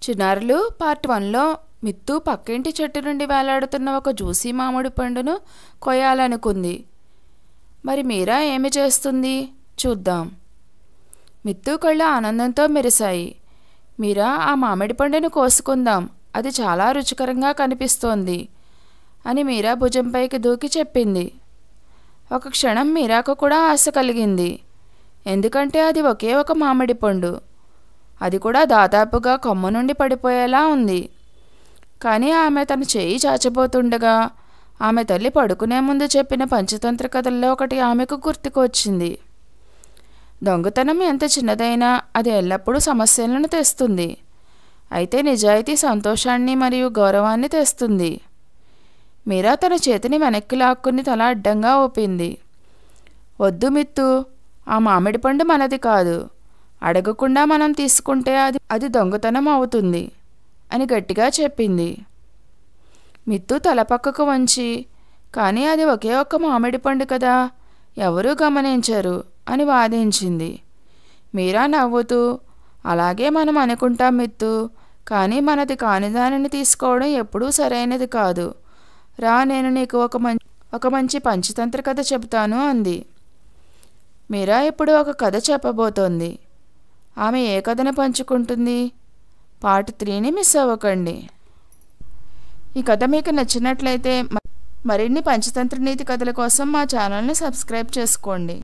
చిన్నారులు part 1లో myth పక్కింటి చెట్టు నుండి వేలాడుతున్న ఒక జ్యూసీ మామిడి పండును కొయ్యాలనుకుంది. మరి మీరా ఏమి చేస్తుంది చూద్దాం. మిత్తు కళ్ళు ఆనందంతో మెరిశాయి. మీరా ఆ మామిడి పండును కోసుకుందాం, అది చాలా రుచికరంగా కనిపిస్తోంది అని మీరా భుజంపైకి దూకి చెప్పింది. ఒక క్షణం మీరాకు కూడా ఆశ కలిగింది. ఎందుకంటే అది ఒకే ఒక మామిడి పండు, అది కూడా దాదాపుగా కొమ్మ నుండి పడిపోయేలా ఉంది. కానీ ఆమె తన చేయి చాచబోతుండగా ఆమె తల్లి పడుకునే ముందు చెప్పిన పంచతంత్ర కథల్లో ఒకటి ఆమెకు గుర్తుకొచ్చింది. దొంగతనం ఎంత చిన్నదైనా అది ఎల్లప్పుడూ సమస్యలను తెస్తుంది, అయితే నిజాయితీ సంతోషాన్ని మరియు గౌరవాన్ని తెస్తుంది. మీరా తన చేతిని వెనక్కి లాక్కుని తల అడ్డంగా ఊపింది. వద్దు మిత్తు, ఆ మామిడి పండు మనది కాదు, అడగకుండా మనం తీసుకుంటే అది దొంగతనం అవుతుంది అని గట్టిగా చెప్పింది. మిత్తు తల పక్కకు వంచి, కానీ అది ఒకే ఒక్క మామిడి పండు కదా, ఎవరూ గమనించరు అని వాదించింది. మీరా నవ్వుతూ, అలాగే మనం అనుకుంటాం మిత్తు, కానీ మనది కాని దానిని తీసుకోవడం ఎప్పుడూ సరైనది కాదు. రా, నేను నీకు ఒక మంచి పంచతంత్ర కథ చెబుతాను అంది. మీరా ఇప్పుడు ఒక కథ చెప్పబోతోంది. ఆమె ఏ కథను పంచుకుంటుంది? పార్ట్ 3ని మిస్ అవ్వకండి. ఈ కథ మీకు నచ్చినట్లయితే మరిన్ని పంచతంత్ర నీతి కథల కోసం మా ఛానల్ని సబ్స్క్రైబ్ చేసుకోండి.